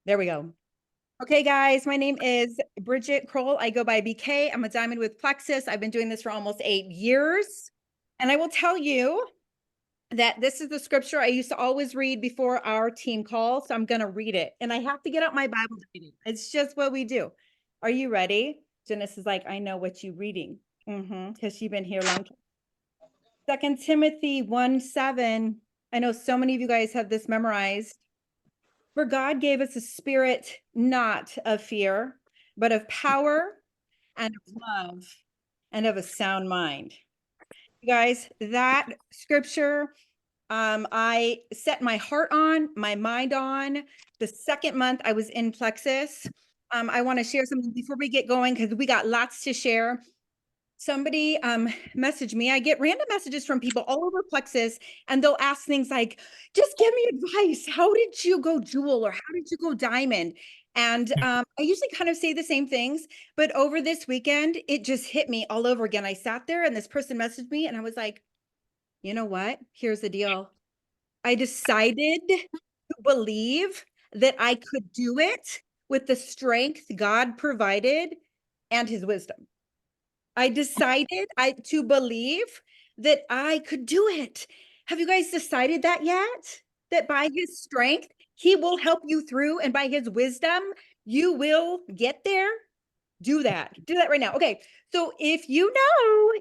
There we go. Okay, guys, my name is Bridget Kroll. I go by BK. I'm a diamond with Plexus. I've been doing this for almost 8 years. And I will tell you that this is the scripture I used to always read before our team call. So I'm going to read it. And I have to get out my Bible to read it. It's just what we do. Are you ready? Janice is like, I know what you're reading. Because you've been here long time. 2 Timothy 1:7. I know so many of you guys have this memorized. For God gave us a spirit not of fear, but of power and of love and of a sound mind. You guys, that scripture, I set my heart on, my mind on the second month I was in Plexus. I want to share something before we get going because we got lots to share. Somebody messaged me. I get random messages from people all over Plexus, and they'll ask things like, just give me advice. How did you go jewel or how did you go diamond? And I usually kind of say the same things, but over this weekend, it just hit me all over again. I sat there and this person messaged me and I was like, you know what? Here's the deal. I decided to believe that I could do it with the strength God provided and his wisdom. I decided to believe that I could do it. Have you guys decided that yet? That by his strength, he will help you through, and by his wisdom, you will get there? Do that. Do that right now. Okay. So if you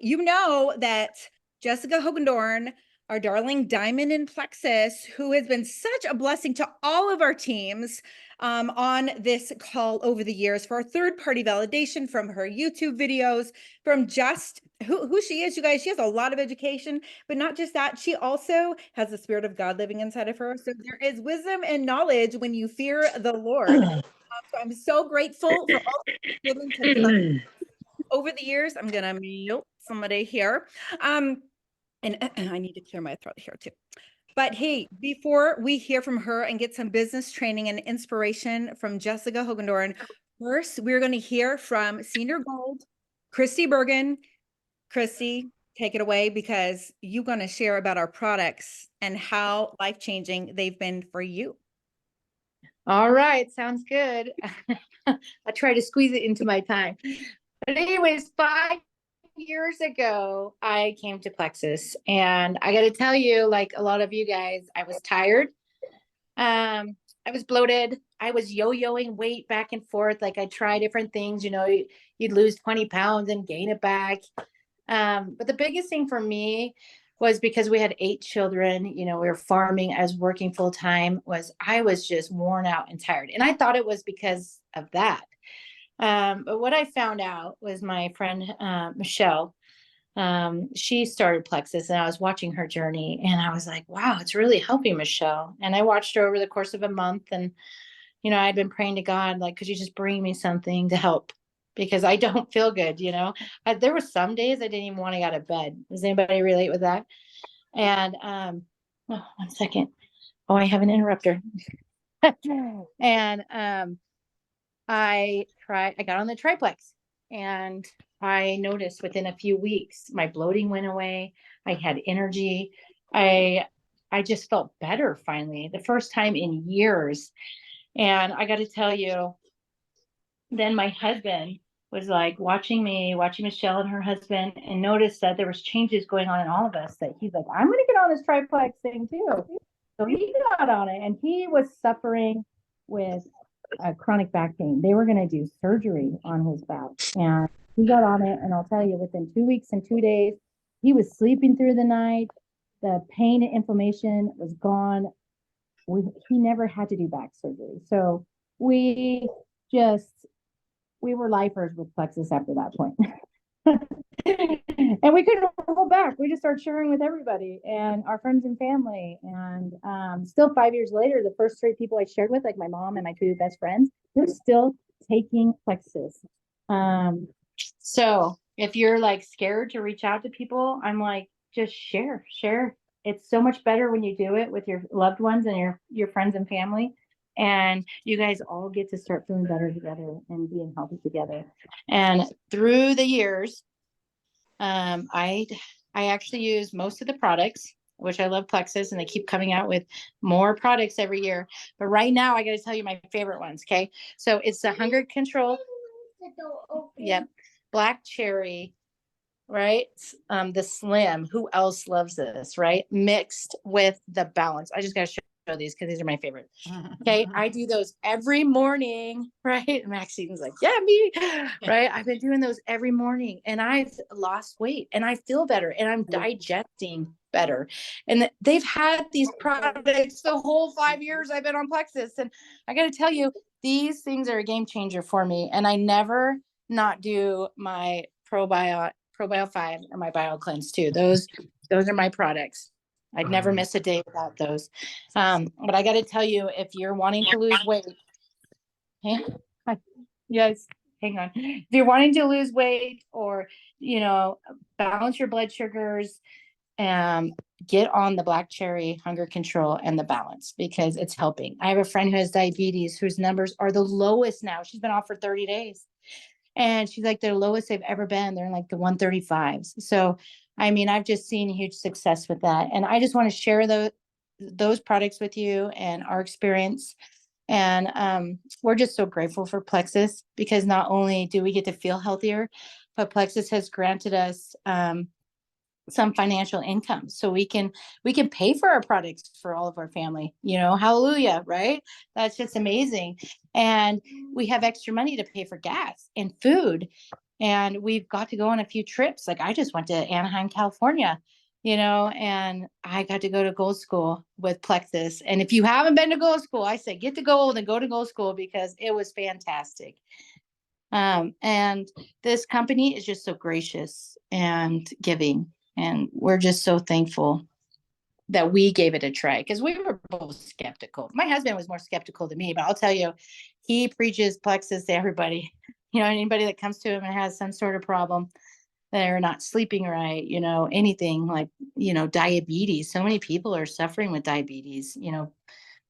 know that Jessica Hoogendorn, our darling diamond in Plexus, who has been such a blessing to all of our teams on this call over the years for our third-party validation from her YouTube videos, from just who she is, you guys. She has a lot of education, but not just that. She also has the Spirit of God living inside of her. So there is wisdom and knowledge when you fear the Lord. So I'm so grateful for all given to Plexus over the years. I'm gonna mute somebody here. And I need to clear my throat here too. But hey, before we hear from her and get some business training and inspiration from Jessica Hoogendorn, first we're going to hear from Senior Gold, Christi Bergen. Christi, take it away because you're going to share about our products and how life-changing they've been for you. All right, sounds good. I try to squeeze it into my time. But anyways, 5 years ago, I came to Plexus, and I got to tell you, like a lot of you guys, I was tired. I was bloated. I was yo-yoing weight back and forth. Like I try different things, you'd lose 20 pounds and gain it back. But the biggest thing for me was because we had 8 children, we were farming, I was working full time, I was just worn out and tired. And I thought it was because of that. But what I found out was my friend, Michelle, she started Plexus and I was watching her journey and I was like, wow, it's really helping Michelle. And I watched her over the course of a month and, I'd been praying to God, like, could you just bring me something to help? Because I don't feel good, there were some days I didn't even want to get out of bed. Does anybody relate with that? And, oh, 1 second. Oh, I have an interrupter. And, I got on the triplex and I noticed within a few weeks, my bloating went away. I had energy. I just felt better finally, the first time in years. And I got to tell you, then my husband was like watching Michelle and her husband, and noticed that there was changes going on in all of us, that he's like, I'm going to get on this triplex thing too. So he got on it, and he was suffering with chronic back pain. They were going to do surgery on his back, and he got on it. And I'll tell you, within 2 weeks and 2 days, he was sleeping through the night. The pain and inflammation was gone. He never had to do back surgery. So we were lifers with Plexus after that point. And we couldn't hold back. We just started sharing with everybody and our friends and family. And still 5 years later, the first 3 people I shared with, like my mom and my 2 best friends, they're still taking Plexus. So if you're like scared to reach out to people, I'm like, just share. It's so much better when you do it with your loved ones and your friends and family. And you guys all get to start feeling better together and being healthy together. And through the years, I actually use most of the products. which I love Plexus, and they keep coming out with more products every year. But right now, I got to tell you my favorite ones. Okay. So it's the Hunger Control. Yep. Black cherry, right? The slim. Who else loves this, right? Mixed with the balance. I just got to show these because these are my favorite. Okay. I do those every morning, right? Maxine's like, yeah, me, right? I've been doing those every morning and I've lost weight and I feel better and I'm digesting better. And they've had these products the whole 5 years I've been on Plexus. And I got to tell you, these things are a game changer for me. And I never not do my Probio 5 or my Bio Cleanse too. Those are my products. I'd never miss a day without those. But I got to tell you, if you're wanting to lose weight, yes, hang on. If you're wanting to lose weight or, balance your blood sugars, get on the black cherry hunger control and the balance because it's helping. I have a friend who has diabetes whose numbers are the lowest now. She's been off for 30 days. And she's like, their lowest they've ever been. They're in like the 135s. So, I mean, I've just seen huge success with that. And I just want to share those products with you and our experience. And we're just so grateful for Plexus because not only do we get to feel healthier, but Plexus has granted us some financial income so we can pay for our products for all of our family, hallelujah, right? That's just amazing. And we have extra money to pay for gas and food, and we've got to go on a few trips. Like I just went to Anaheim, California, and I got to go to Gold School with Plexus. And if you haven't been to Gold School, I say get to Gold and go to Gold School because it was fantastic. And this company is just so gracious and giving. And we're just so thankful that we gave it a try because we were both skeptical. My husband was more skeptical than me, but I'll tell you, he preaches Plexus to everybody. Anybody that comes to him and has some sort of problem, they're not sleeping right, anything like, diabetes. So many people are suffering with diabetes.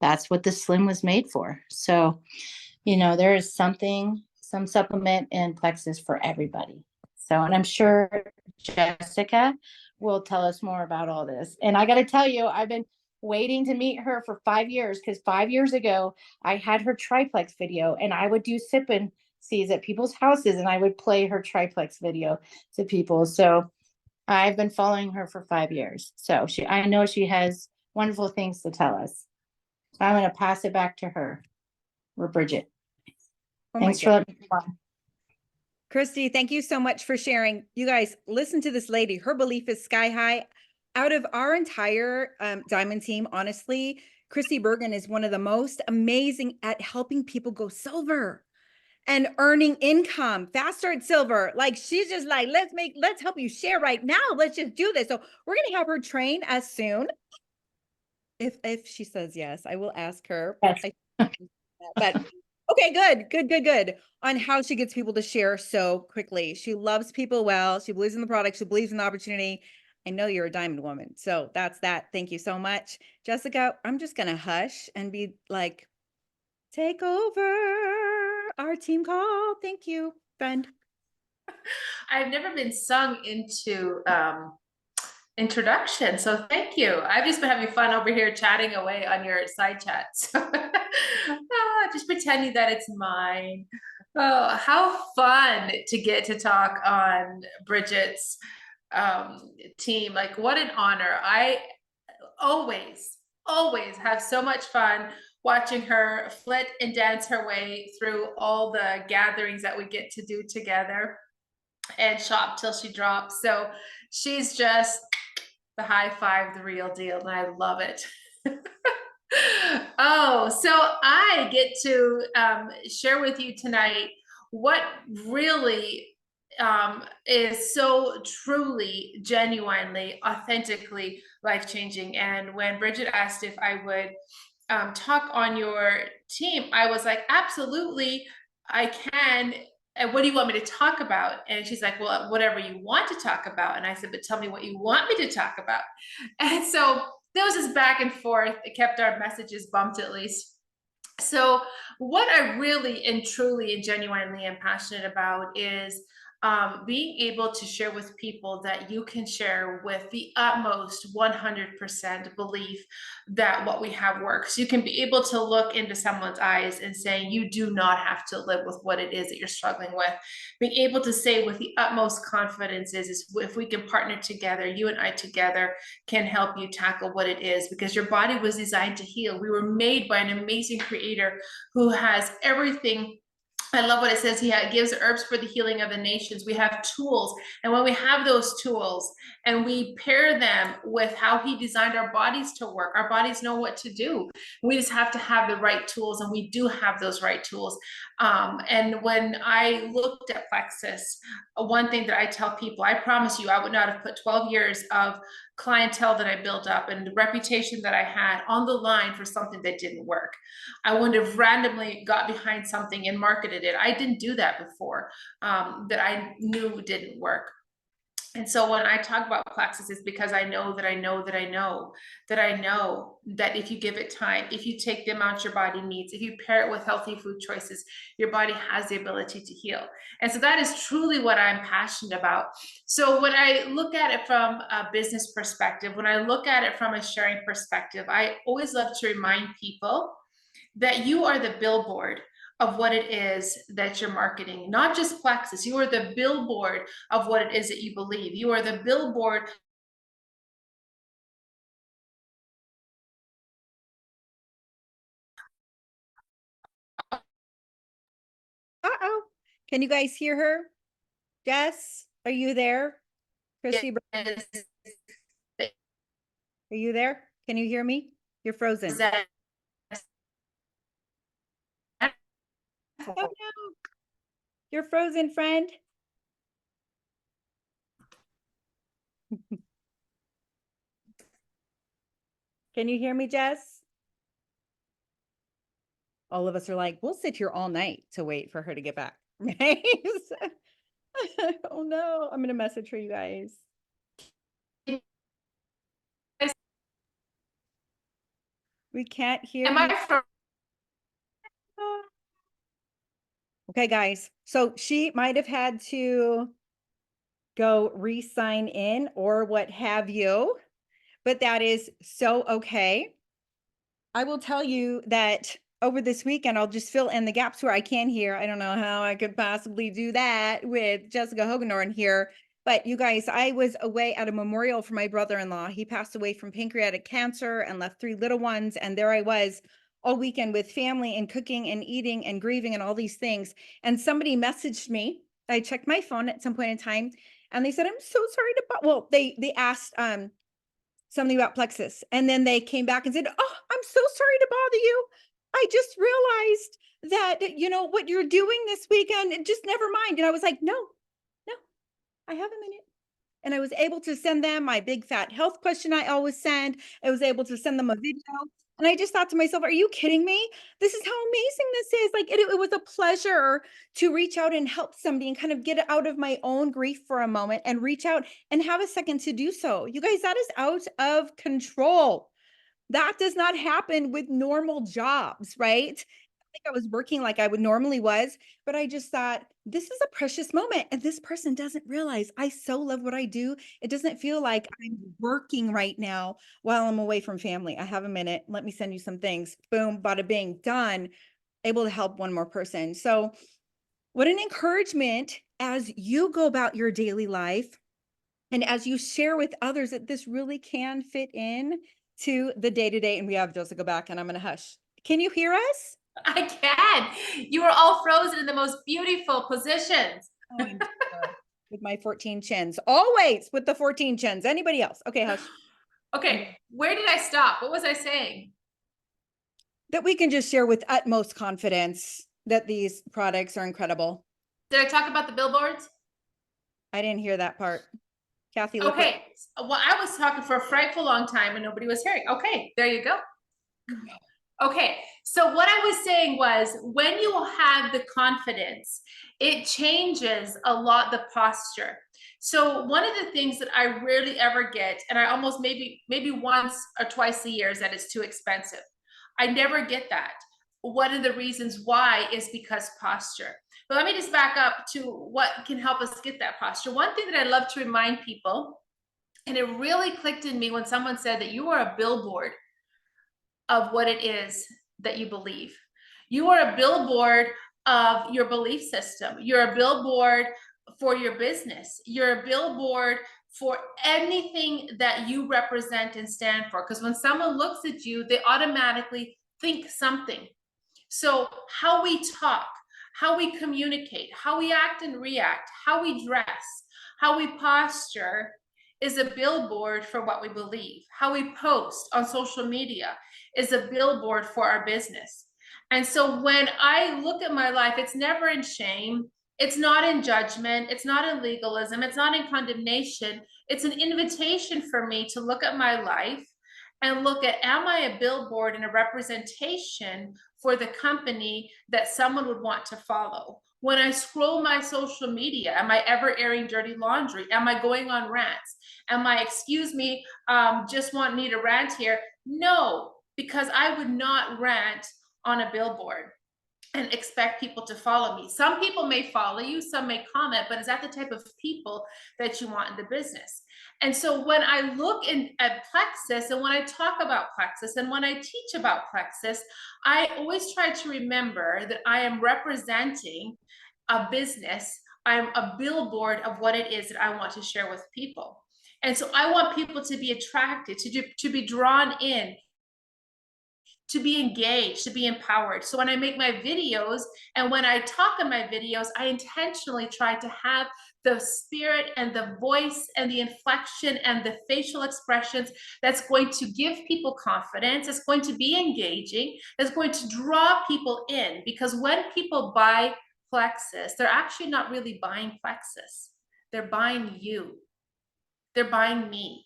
That's what the Slim was made for. So, there is some supplement in Plexus for everybody. So, and I'm sure Jessica will tell us more about all this. And I got to tell you, I've been waiting to meet her for 5 years because 5 years ago, I had her triplex video and I would do sip and sees at people's houses and I would play her triplex video to people. So I've been following her for 5 years. So I know she has wonderful things to tell us. I'm going to pass it back to her. We're Bridget. Oh Thanks for letting me on. Christi, thank you so much for sharing. You guys, listen to this lady. Her belief is sky high. Out of our entire Diamond team, honestly, Christi Bergen is one of the most amazing at helping people go silver and earning income faster at silver. Like she's just like, let's help you share right now. Let's just do this. So we're going to have her train as soon. If she says yes, I will ask her. Yes. But okay, good. On how she gets people to share so quickly. She loves people well. She believes in the product. She believes in the opportunity. I know you're a diamond woman. So that's that. Thank you so much. Jessica, I'm just going to hush and be like, take over our team call. Thank you, friend. I've never been sung into introduction, so thank you. I've just been having fun over here chatting away on your side chat. So just pretending that it's mine. Oh, how fun to get to talk on Bridget's team. Like what an honor. I always have so much fun watching her flit and dance her way through all the gatherings that we get to do together and shop till she drops. So she's just the high five, the real deal, and I love it. Oh, so I get to share with you tonight what really is so truly, genuinely, authentically life-changing. And when Bridget asked if I would talk on your team, I was like, absolutely, I can. And what do you want me to talk about? And she's like, well, whatever you want to talk about. And I said, but tell me what you want me to talk about. And so there was this back and forth. It kept our messages bumped at least. So what I really and truly and genuinely am passionate about is being able to share with people that you can share with the utmost 100% belief that what we have works. You can be able to look into someone's eyes and say, you do not have to live with what it is that you're struggling with. Being able to say with the utmost confidence is if we can partner together, you and I together can help you tackle what it is, because your body was designed to heal. We were made by an amazing creator who has everything. I love what it says. He gives herbs for the healing of the nations. We have tools. And when we have those tools and we pair them with how he designed our bodies to work, our bodies know what to do. We just have to have the right tools, and we do have those right tools. And when I looked at Plexus, one thing that I tell people, I promise you, I would not have put 12 years of clientele that I built up and the reputation that I had on the line for something that didn't work. I wouldn't have randomly got behind something and marketed it. I didn't do that before, that I knew didn't work. And so when I talk about Plexus, it's because I know that if you give it time, if you take the amount your body needs, if you pair it with healthy food choices, your body has the ability to heal. And so that is truly what I'm passionate about. So when I look at it from a business perspective, when I look at it from a sharing perspective, I always love to remind people that you are the billboard of what it is that you're marketing, not just Plexus. You are the billboard of what it is that you believe. You are the billboard. Uh-oh. Can you guys hear her? Jess, are you there? Christi, are you there? Can you hear me? You're frozen. Oh no. You're frozen, friend. Can you hear me, Jess? All of us are like, we'll sit here all night to wait for her to get back. Right? Oh no, I'm gonna message her, you guys. We can't hear Am you. Okay, guys. So she might have had to go re-sign in or what have you, but that is so okay. I will tell you that over this weekend, I'll just fill in the gaps where I can hear. I don't know how I could possibly do that with Jessica Hoogendorn here. But you guys, I was away at a memorial for my brother-in-law. He passed away from pancreatic cancer and left 3 little ones. And there I was all weekend with family and cooking and eating and grieving and all these things. And somebody messaged me. I checked my phone at some point in time and they said, I'm so sorry to, well, they asked, something about Plexus. And then they came back and said, oh, I'm so sorry to bother you. I just realized that, you know, what you're doing this weekend, and just never mind. And I was like, no, I have a minute. And I was able to send them my big fat health question I always send. I was able to send them a video. And I just thought to myself, are you kidding me? This is how amazing this is. Like it was a pleasure to reach out and help somebody and kind of get out of my own grief for a moment and reach out and have a second to do so. You guys, that is out of control. That does not happen with normal jobs, right? I think I was working like I would normally was, but I just thought this is a precious moment. And this person doesn't realize I so love what I do. It doesn't feel like I'm working right now while I'm away from family. I have a minute. Let me send you some things. Boom, bada bing, done. Able to help one more person. So what an encouragement as you go about your daily life and as you share with others that this really can fit in to the day-to-day. And we have Jessica back and I'm going to hush. Can you hear us? I can. You were all frozen in the most beautiful positions. Oh, I'm sure. With my 14 chins, always with the 14 chins. Anybody else? Okay, hush. Okay, where did I stop? What was I saying? That we can just share with utmost confidence that these products are incredible. Did I talk about the billboards? I didn't hear that part. Kathy, look okay. Well, I was talking for a frightful long time and nobody was hearing. Okay, there you go. Okay, so what I was saying was when you have the confidence, it changes a lot the posture. So one of the things that I rarely ever get, and I almost maybe once or twice a year, is that it's too expensive. I never get that. one of the reasons why is because posture. But let me just back up to what can help us get that posture. One thing that I love to remind people, and it really clicked in me when someone said that you are a billboard of what it is that you believe. You are a billboard of your belief system. You're a billboard for your business. You're a billboard for anything that you represent and stand for. Because when someone looks at you, they automatically think something. So how we talk, how we communicate, how we act and react, how we dress, how we posture is a billboard for what we believe. How we post on social media is a billboard for our business. And so when I look at my life, it's never in shame. It's not in judgment. It's not in legalism. It's not in condemnation. It's an invitation for me to look at my life and look at, am I a billboard and a representation for the company that someone would want to follow? When I scroll my social media, am I ever airing dirty laundry? Am I going on rants? Am I, excuse me, just want me to rant here? No, because I would not rant on a billboard and expect people to follow me. Some people may follow you, some may comment, but is that the type of people that you want in the business? And so when I look at plexus, and when I talk about plexus, and when I teach about plexus, I always try to remember that I am representing a business. I'm a billboard of what it is that I want to share with people. And so I want people to be attracted, to be drawn in, to be engaged, to be empowered. So when I make my videos and when I talk in my videos, I intentionally try to have the spirit and the voice and the inflection and the facial expressions that's going to give people confidence, it's going to be engaging, it's going to draw people in. Because when people buy plexus, they're actually not really buying plexus. They're buying you. They're buying me.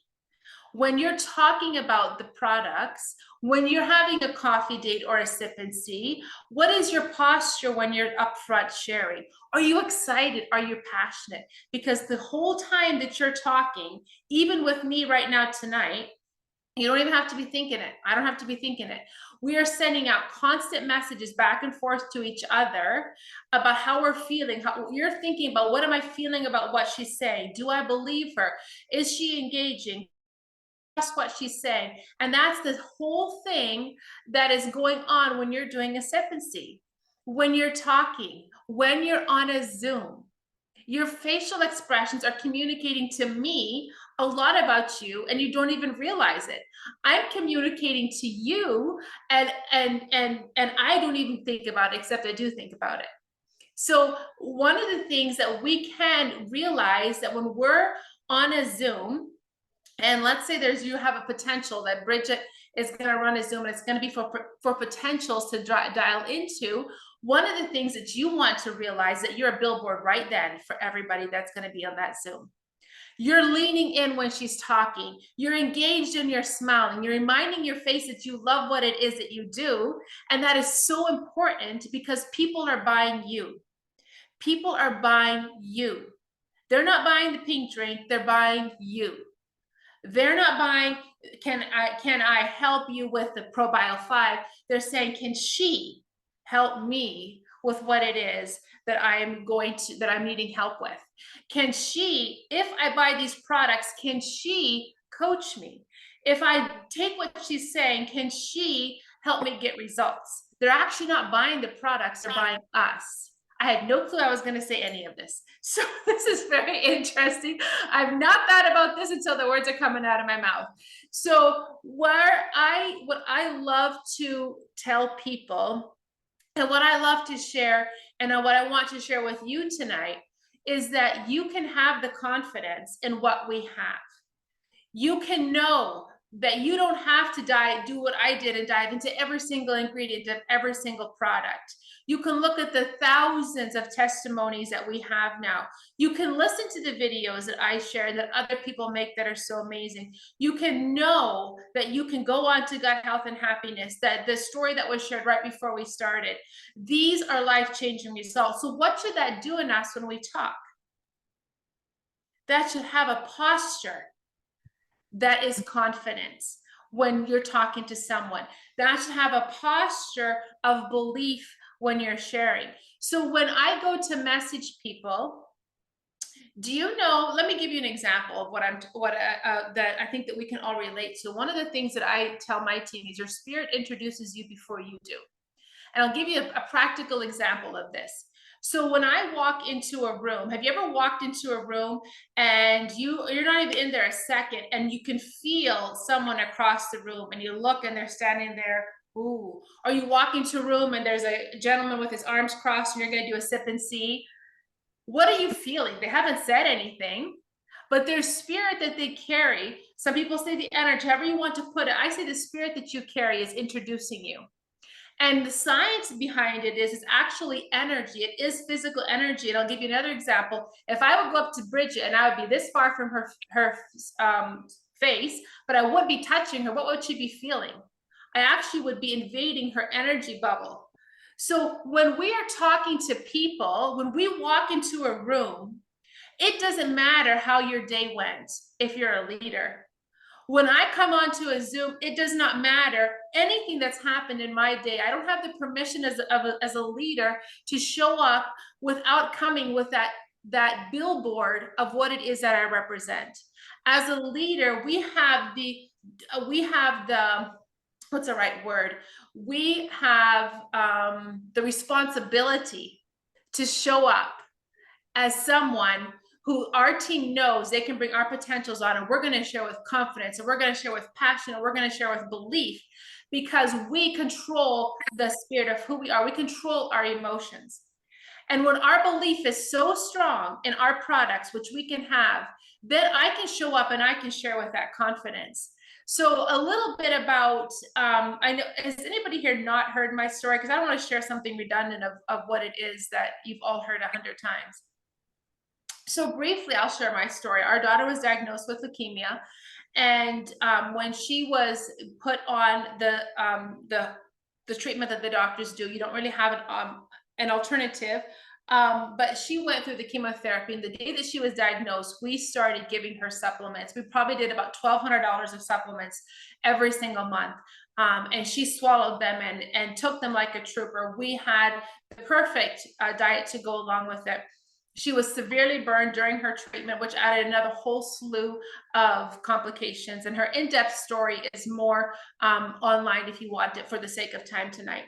When you're talking about the products, when you're having a coffee date or a sip and see, what is your posture when you're upfront sharing? Are you excited? Are you passionate? Because the whole time that you're talking, even with me right now tonight, you don't even have to be thinking it. I don't have to be thinking it. We are sending out constant messages back and forth to each other about how we're feeling. How you're thinking about, what am I feeling about what she's saying? Do I believe her? Is she engaging? What she's saying? And that's the whole thing that is going on when you're doing a sip and see, when you're talking, when you're on a Zoom. Your facial expressions are communicating to me a lot about you, and you don't even realize it. I'm communicating to you, and I don't even think about it, except I do think about it. So one of the things that we can realize, that when we're on a Zoom, and let's say you have a potential that Bridget is going to run a Zoom, and it's going to be for potentials to dial into. One of the things that you want to realize, that you're a billboard right then for everybody that's going to be on that Zoom. You're leaning in when she's talking. You're engaged and you're smiling. You're reminding your face that you love what it is that you do. And that is so important, because people are buying you. People are buying you. They're not buying the pink drink. They're buying you. They're not buying, can I help you with the ProBio 5? They're saying, can she help me with what it is that I'm needing help with? Can she, if I buy these products, can she coach me? If I take what she's saying, can she help me get results? They're actually not buying the products, they're buying us. I had no clue I was going to say any of this. So this is very interesting. I've not thought about this until the words are coming out of my mouth. So what I love to tell people, and what I love to share, and what I want to share with you tonight, is that you can have the confidence in what we have. You can know that you don't have to do what I did and dive into every single ingredient of every single product. You can look at the thousands of testimonies that we have now. You can listen to the videos that I share and that other people make that are so amazing. You can know that you can go on to Gut Health and Happiness, that the story that was shared right before we started. These are life-changing results. So what should that do in us when we talk? That should have a posture that is confidence. when you're talking to someone. That should have a posture of belief when you're sharing. So when I go to message people, do you know, let me give you an example of that I think that we can all relate to. One of the things that I tell my team is your spirit introduces you before you do. And I'll give you a practical example of this. So when I walk into a room, have you ever walked into a room and you're not even in there a second and you can feel someone across the room and you look and they're standing there, ooh. Or you walk into a room and there's a gentleman with his arms crossed and you're going to do a sip and see. What are you feeling? They haven't said anything, but their spirit that they carry, some people say the energy, however you want to put it. I say the spirit that you carry is introducing you. And the science behind it is actually energy. It is physical energy. And I'll give you another example. If I would go up to Bridget and I would be this far from her face, but I would be touching her, what would she be feeling? I actually would be invading her energy bubble. So when we are talking to people, when we walk into a room, it doesn't matter how your day went if you're a leader. When I come onto a Zoom, it does not matter anything that's happened in my day. I don't have the permission as a leader to show up without coming with that billboard of what it is that I represent. As a leader, we have the what's the right word? We have the responsibility to show up as someone who our team knows they can bring our potentials on, and we're going to share with confidence, and we're going to share with passion, and we're going to share with belief, because we control the spirit of who we are. We control our emotions. And when our belief is so strong in our products, which we can have, then I can show up and I can share with that confidence. So a little bit about, I know, has anybody here not heard my story? Because I don't want to share something redundant of what it is that you've all heard 100 times. So briefly, I'll share my story. Our daughter was diagnosed with leukemia. And when she was put on the treatment that the doctors do, you don't really have an alternative. But she went through the chemotherapy, and the day that she was diagnosed, we started giving her supplements. We probably did about $1,200 of supplements every single month. And she swallowed them and took them like a trooper. We had the perfect diet to go along with it. She was severely burned during her treatment, which added another whole slew of complications. And her in-depth story is more online if you want it, for the sake of time tonight.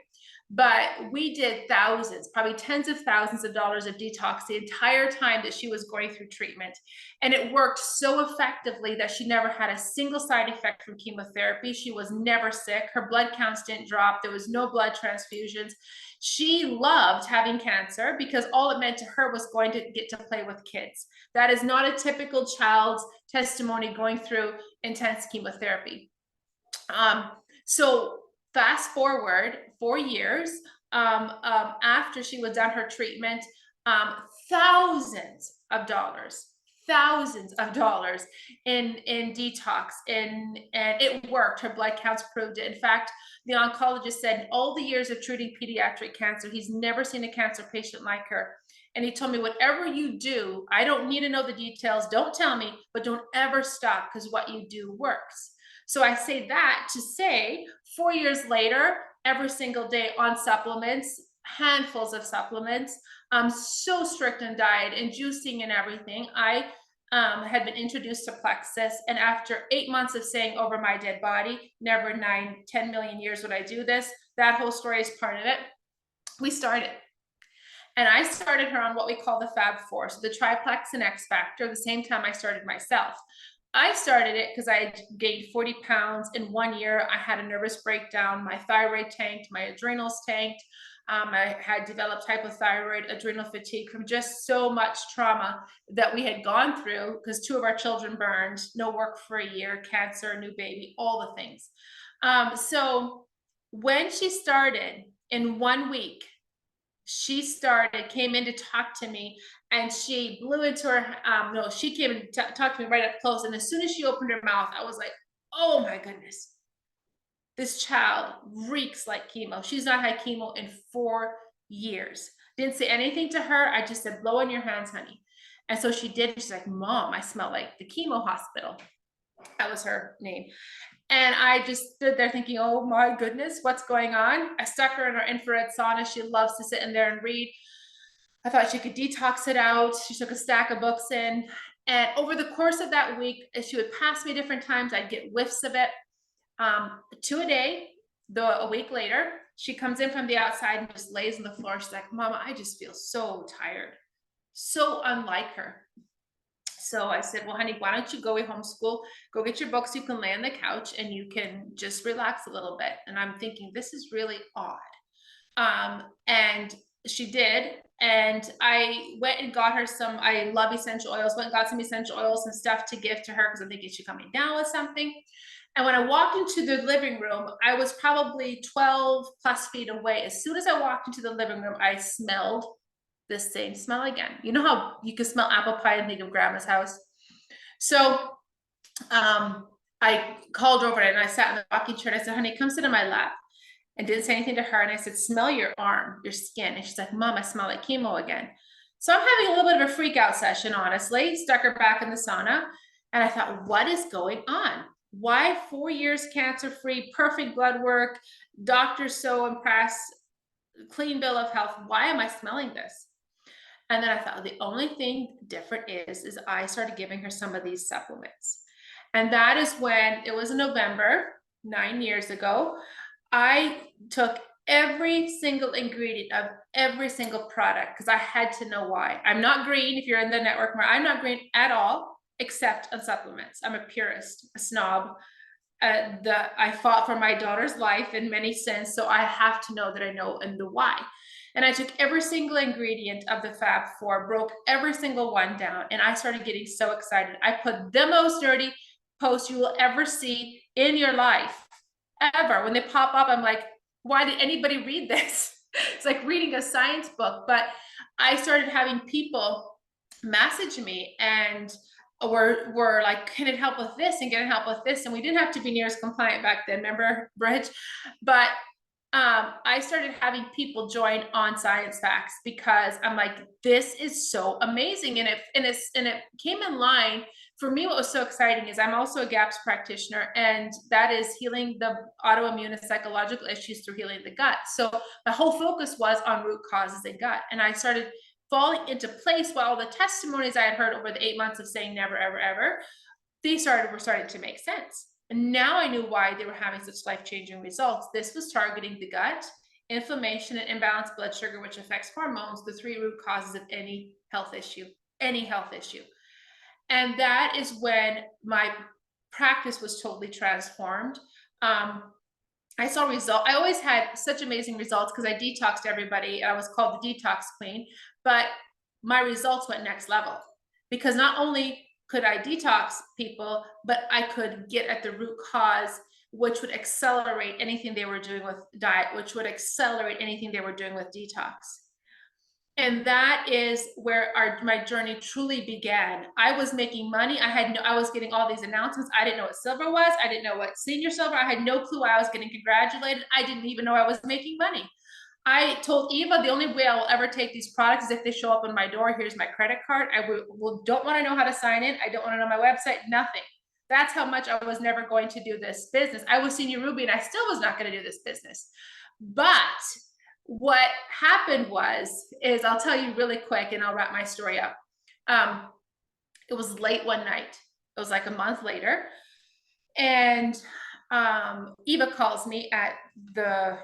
But we did thousands, probably tens of thousands of dollars of detox the entire time that she was going through treatment. And it worked so effectively that she never had a single side effect from chemotherapy. She was never sick. Her blood counts didn't drop. There was no blood transfusions. She loved having cancer because all it meant to her was going to get to play with kids. That is not a typical child's testimony going through intense chemotherapy. So fast forward 4 years after she was done her treatment, thousands of dollars in detox, and it worked. Her blood counts proved it. In fact, the oncologist said in all the years of treating pediatric cancer, he's never seen a cancer patient like her. And he told me, whatever you do, I don't need to know the details. Don't tell me, but don't ever stop, because what you do works. So I say that to say 4 years later, every single day on supplements, handfuls of supplements, so strict on diet and juicing and everything. I had been introduced to Plexus, and after 8 months of saying over my dead body, never 9-10 million years would I do this, that whole story is part of it. We started. And I started her on what we call the Fab Four, so the triplex and X Factor, the same time I started myself. I started it because I gained 40 pounds in 1 year. I had a nervous breakdown. My thyroid tanked, my adrenals tanked. I had developed hypothyroid, adrenal fatigue from just so much trauma that we had gone through, because 2 of our children burned, no work for a year, cancer, new baby, all the things. So when she started, in 1 week, she came in to talk to me, and she blew into her, she came and talked to me right up close. And as soon as she opened her mouth, I was like, oh my goodness, this child reeks like chemo. She's not had chemo in 4 years. Didn't say anything to her. I just said, blow on your hands, honey. And so she did. She's like, Mom, I smell like the chemo hospital. That was her name. And I just stood there thinking, oh my goodness, what's going on? I stuck her in our infrared sauna. She loves to sit in there and read. I thought she could detox it out. She took a stack of books in. And over the course of that week, she would pass me different times. I'd get whiffs of it. 2 a day. A week later, she comes in from the outside and just lays on the floor. She's like, Mama, I just feel so tired. So unlike her. So I said, well, honey, why don't you go homeschool, go get your books, you can lay on the couch and you can just relax a little bit. And I'm thinking, this is really odd. And she did. And I went and got her some, I love essential oils, went and got some essential oils and stuff to give to her because I'm thinking she's coming down with something. And when I walked into the living room, I was probably 12 plus feet away. As soon as I walked into the living room, I smelled the same smell again. You know how you can smell apple pie and think of grandma's house? So I called over and I sat in the rocking chair and I said, honey, come sit in my lap. And didn't say anything to her. And I said, smell your arm, your skin. And she's like, Mom, I smell like chemo again. So I'm having a little bit of a freak out session, honestly. Stuck her back in the sauna. And I thought, what is going on? Why 4 years cancer-free, perfect blood work, doctors so impressed, clean bill of health. Why am I smelling this? And then I thought the only thing different is I started giving her some of these supplements. And that is when it was in November, 9 years ago, I took every single ingredient of every single product because I had to know why. I'm not green. If you're in the network, I'm not green at all, except on supplements. I'm a purist, a snob. I fought for my daughter's life in many sense, so I have to know that I know and the why. And I took every single ingredient of the Fab Four, broke every single one down, and I started getting so excited. I put the most dirty post you will ever see in your life, ever. When they pop up, I'm like, why did anybody read this? It's like reading a science book. But I started having people message me and were like, can it help with this and can it help with this? And we didn't have to be near as compliant back then, remember, Bridge? But I started having people join on Science Facts because I'm like, this is so amazing. And it came in line. For me, what was so exciting is I'm also a GAPS practitioner, and that is healing the autoimmune and psychological issues through healing the gut. So my whole focus was on root causes in gut. And I started falling into place while all the testimonies I had heard over the 8 months of saying never, ever, ever, were starting to make sense. And now I knew why they were having such life-changing results. This was targeting the gut, inflammation, and imbalanced blood sugar, which affects hormones, the 3 root causes of any health issue. And that is when my practice was totally transformed. I saw results. I always had such amazing results because I detoxed everybody. I was called the detox queen, but my results went next level because not only could I detox people, but I could get at the root cause, which would accelerate anything they were doing with diet, which would accelerate anything they were doing with detox. And that is where my journey truly began. I was making money. I was getting all these announcements. I didn't know what silver was. I didn't know what senior silver. I had no clue why I was getting congratulated. I didn't even know I was making money. I told Eva the only way I will ever take these products is if they show up on my door. Here's my credit card. I don't want to know how to sign in. I don't want to know my website, nothing. That's how much I was never going to do this business. I was Senior Ruby and I still was not going to do this business. But what happened is I'll tell you really quick and I'll wrap my story up. It was late one night. It was like a month later. And Eva calls me at the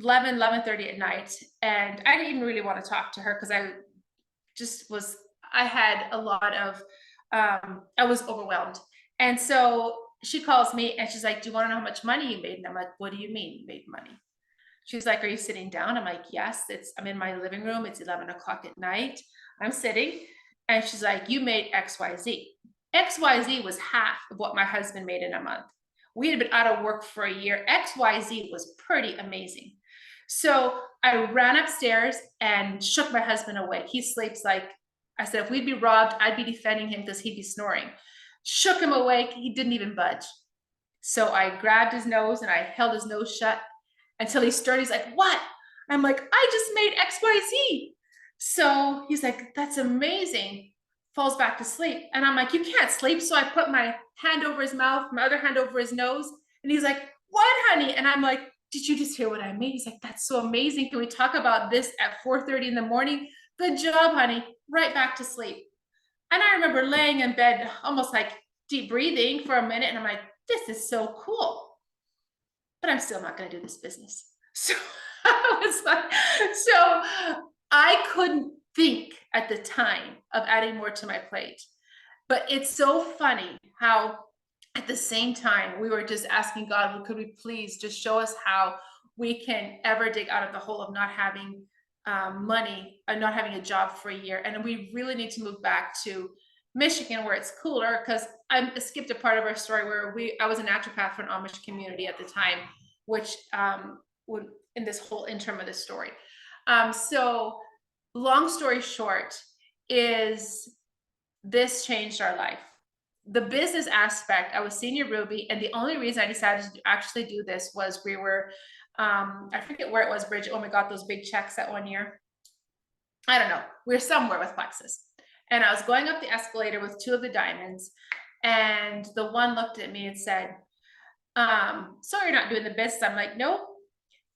11:30 at night. And I didn't even really want to talk to her because I had a lot of, I was overwhelmed. And so she calls me and she's like, do you want to know how much money you made? And I'm like, what do you mean you made money? She's like, are you sitting down? I'm like, yes, I'm in my living room. It's 11 o'clock at night. I'm sitting. And she's like, you made XYZ. XYZ was half of what my husband made in a month. We had been out of work for a year. XYZ was pretty amazing. So I ran upstairs and shook my husband awake. He sleeps like, I said, if we'd be robbed, I'd be defending him because he'd be snoring. Shook him awake. He didn't even budge. So I grabbed his nose and I held his nose shut until he stirred. He's like, what? I'm like, I just made XYZ. So he's like, that's amazing. Falls back to sleep. And I'm like, you can't sleep. So I put my hand over his mouth, my other hand over his nose, And he's like, what, honey? And I'm like, did you just hear what I made? He's like, that's so amazing. Can we talk about this at 4:30 in the morning? Good job, honey. Right back to sleep. And I remember laying in bed, almost like deep breathing for a minute. And I'm like, this is so cool. But I'm still not going to do this business. So I was like, so I couldn't think at the time of adding more to my plate. But it's so funny how at the same time we were just asking God, well, could we please just show us how we can ever dig out of the hole of not having money and not having a job for a year. And we really need to move back to Michigan where it's cooler, because I skipped a part of our story where I was a naturopath for an Amish community at the time, which would in this whole interim of the story. So long story short is this changed our life. The business aspect, I was senior Ruby, and the only reason I decided to actually do this was we were, I forget where it was, Bridget, when we got those big checks that one year. I don't know. We were somewhere with Plexus. And I was going up the escalator with two of the diamonds, and the one looked at me and said, so you're not doing the business? I'm like, nope,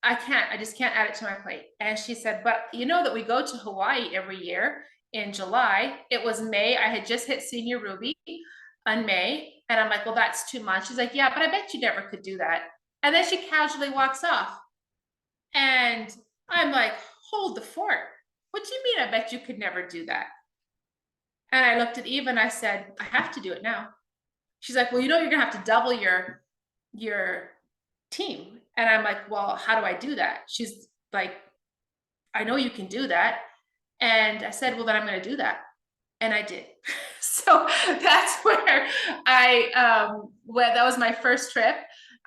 I can't. I just can't add it to my plate. And she said, but you know that we go to Hawaii every year in July. It was May. I had just hit senior Ruby on May. And I'm like, well, that's too much. She's like, yeah, but I bet you never could do that. And then she casually walks off. And I'm like, hold the fort. What do you mean? I bet you could never do that. And I looked at Eva and I said, I have to do it now. She's like, well, you know, you're gonna have to double your team. And I'm like, well, how do I do that? She's like, I know you can do that. And I said, well, then I'm going to do that. And I did. So that's where that was my first trip.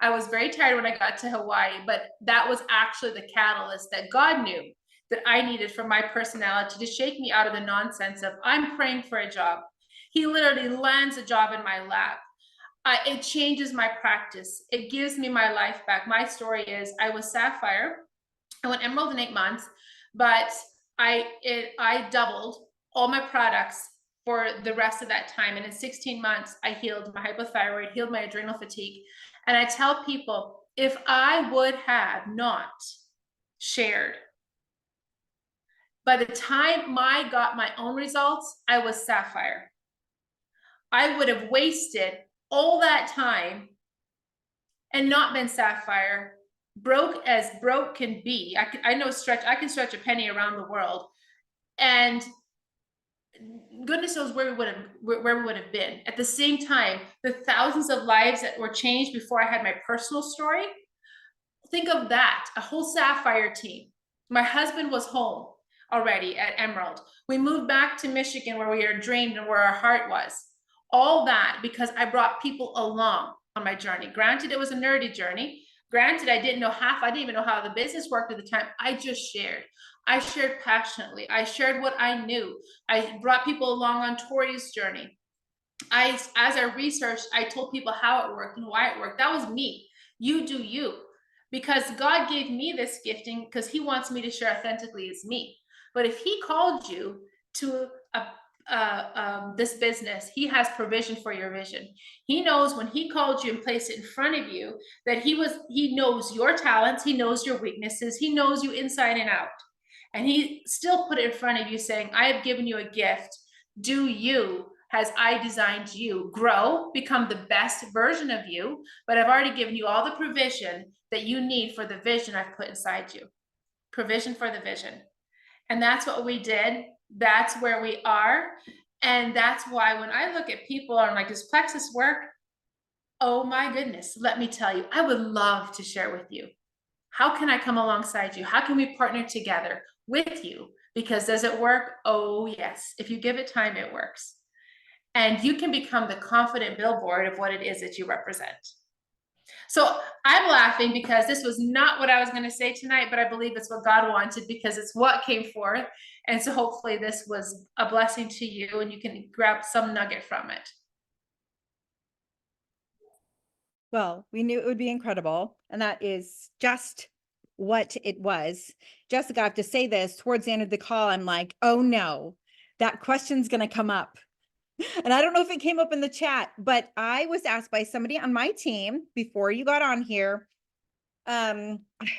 I was very tired when I got to Hawaii, but that was actually the catalyst that God knew that I needed for my personality to shake me out of the nonsense of I'm praying for a job. He literally lands a job in my lap. It changes my practice. It gives me my life back. My story is I was Sapphire. I went Emerald in 8 months, but I doubled all my products for the rest of that time. And in 16 months, I healed my hypothyroid, healed my adrenal fatigue. And I tell people, if I would have not shared, by the time I got my own results, I was Sapphire. I would have wasted all that time and not been Sapphire, broke as broke can be. I can stretch a penny around the world, and goodness knows where we would have been. At the same time, the thousands of lives that were changed before I had my personal story. Think of that, a whole Sapphire team. My husband was home already at Emerald. We moved back to Michigan where we are dreamed and where our heart was. All that because I brought people along on my journey. Granted, it was a nerdy journey. Granted, I didn't even know how the business worked at the time. I just shared. I shared passionately. I shared what I knew. I brought people along on Tori's journey. As I researched, I told people how it worked and why it worked. That was me. You do you. Because God gave me this gifting because he wants me to share authentically as me. But if he called you to this business, he has provision for your vision. He knows when he called you and placed it in front of you that he knows your talents, he knows your weaknesses, he knows you inside and out. And he still put it in front of you saying, I have given you a gift. Do you as I designed you. Grow, become the best version of you, but I've already given you all the provision that you need for the vision I've put inside you. Provision for the vision. And that's what we did. That's where we are. And that's why when I look at people, I'm like, does Plexus work? Oh my goodness, let me tell you, I would love to share with you. How can I come alongside you? How can we partner together with you? Because does it work? Oh yes. If you give it time, it works. And you can become the confident billboard of what it is that you represent. So I'm laughing because this was not what I was going to say tonight, but I believe it's what God wanted because it's what came forth. And so hopefully this was a blessing to you and you can grab some nugget from it. Well, we knew it would be incredible. And that is just what it was. Jessica, I have to say this towards the end of the call. I'm like, oh no, that question's going to come up. And I don't know if it came up in the chat, but I was asked by somebody on my team before you got on here. I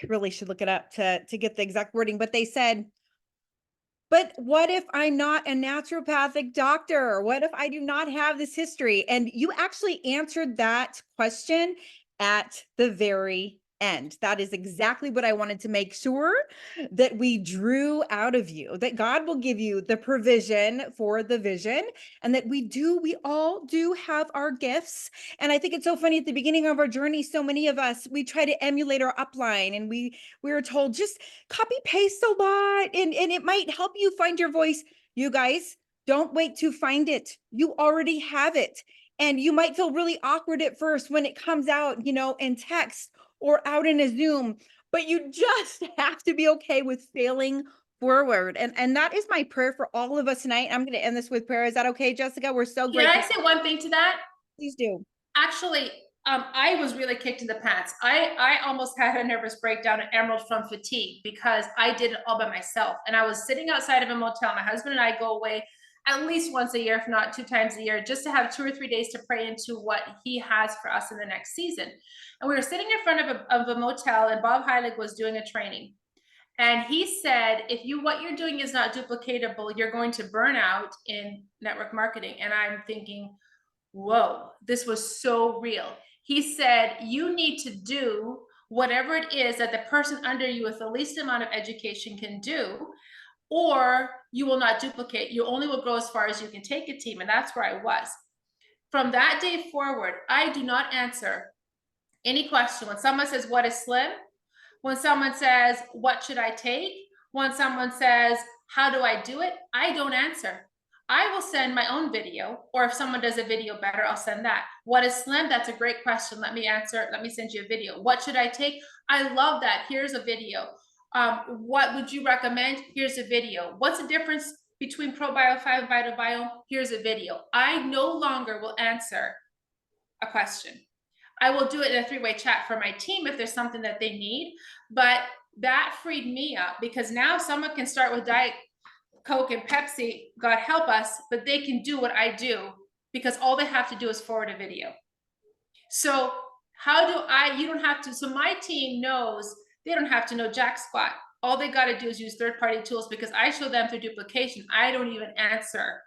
really should look it up to get the exact wording, but they said, but what if I'm not a naturopathic doctor? What if I do not have this history? And you actually answered that question at the very end. That is exactly what I wanted to make sure that we drew out of you, that God will give you the provision for the vision, and that we all do have our gifts. And I think it's so funny at the beginning of our journey, so many of us, we try to emulate our upline, and we were told just copy paste a lot, and it might help you find your voice. You guys, don't wait to find it. You already have it. And you might feel really awkward at first when it comes out, in text or out in a Zoom, but you just have to be okay with failing forward. And that is my prayer for all of us tonight. I'm going to end this with prayer. Is that okay, Jessica? We're so Can grateful. I say one thing to that? Please do. Actually, I was really kicked in the pants. I almost had a nervous breakdown at Emerald from fatigue because I did it all by myself. And I was sitting outside of a motel. My husband and I go away at least once a year, if not 2 times a year, just to have 2 or 3 days to pray into what he has for us in the next season. And we were sitting in front of a motel, and Bob Heilig was doing a training. And he said, what you're doing is not duplicatable, you're going to burn out in network marketing. And I'm thinking, whoa, this was so real. He said, you need to do whatever it is that the person under you with the least amount of education can do, or you will not duplicate. You only will grow as far as you can take a team. And that's where I was. From that day forward, I do not answer any question. When someone says, what is slim? When someone says, what should I take? When someone says, how do I do it? I don't answer. I will send my own video, or if someone does a video better, I'll send that. What is slim? That's a great question. Let me answer. Let me send you a video. What should I take? I love that. Here's a video. What would you recommend? Here's a video. What's the difference between ProBio 5 and VitaBio? Here's a video. I no longer will answer a question. I will do it in a 3-way chat for my team if there's something that they need, but that freed me up because now someone can start with Diet Coke and Pepsi, God help us, but they can do what I do because all they have to do is forward a video. So you don't have to, so my team knows they don't have to know jack squat. All they got to do is use third-party tools because I show them through duplication. I don't even answer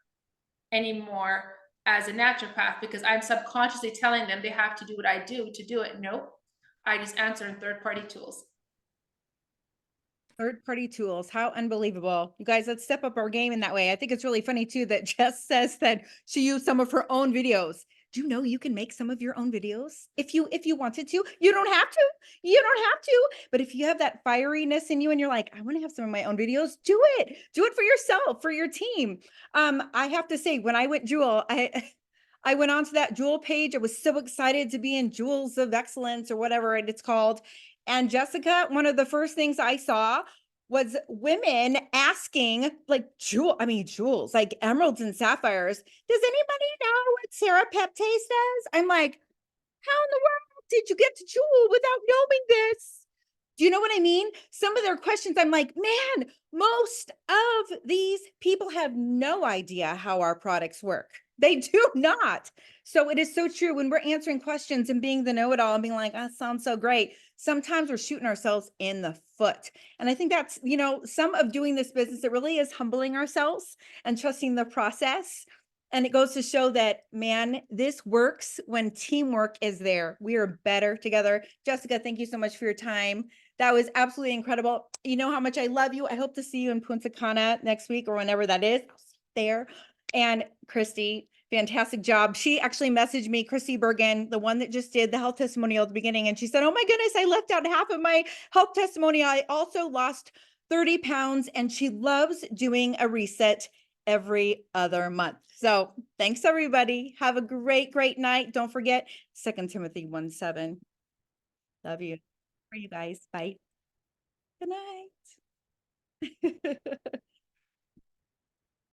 anymore as a naturopath because I'm subconsciously telling them they have to do what I do to do it. Nope. I just answer in third-party tools. Third-party tools. How unbelievable. You guys, let's step up our game in that way. I think it's really funny too that Jess says that she used some of her own videos. Do you know you can make some of your own videos if you wanted to? You don't have to. You don't have to. But if you have that fieriness in you and you're like, I want to have some of my own videos, do it. Do it for yourself, for your team. I have to say, when I went Jewel, I went onto that Jewel page. I was so excited to be in Jewels of Excellence or whatever it's called. And Jessica, one of the first things I saw was women asking like jewels, like emeralds and sapphires. Does anybody know what serapeptase does? I'm like, how in the world did you get to Jewel without knowing this? Do you know what I mean? Some of their questions, I'm like, man, most of these people have no idea how our products work. They do not. So it is so true when we're answering questions and being the know-it-all and being like, that sounds so great. Sometimes we're shooting ourselves in the foot. And I think that's, some of doing this business, it really is humbling ourselves and trusting the process. And it goes to show that, man, this works when teamwork is there. We are better together. Jessica, thank you so much for your time. That was absolutely incredible. You know how much I love you. I hope to see you in Punta Cana next week or whenever that is. I'll see you there. And Christi, fantastic job. She actually messaged me, Christi Bergen, the one that just did the health testimonial at the beginning. And she said, oh my goodness, I left out half of my health testimony. I also lost 30 pounds and she loves doing a reset every other month. So thanks everybody. Have a great, great night. Don't forget 2 Timothy 1:7. Love you. For you guys. Bye. Good night.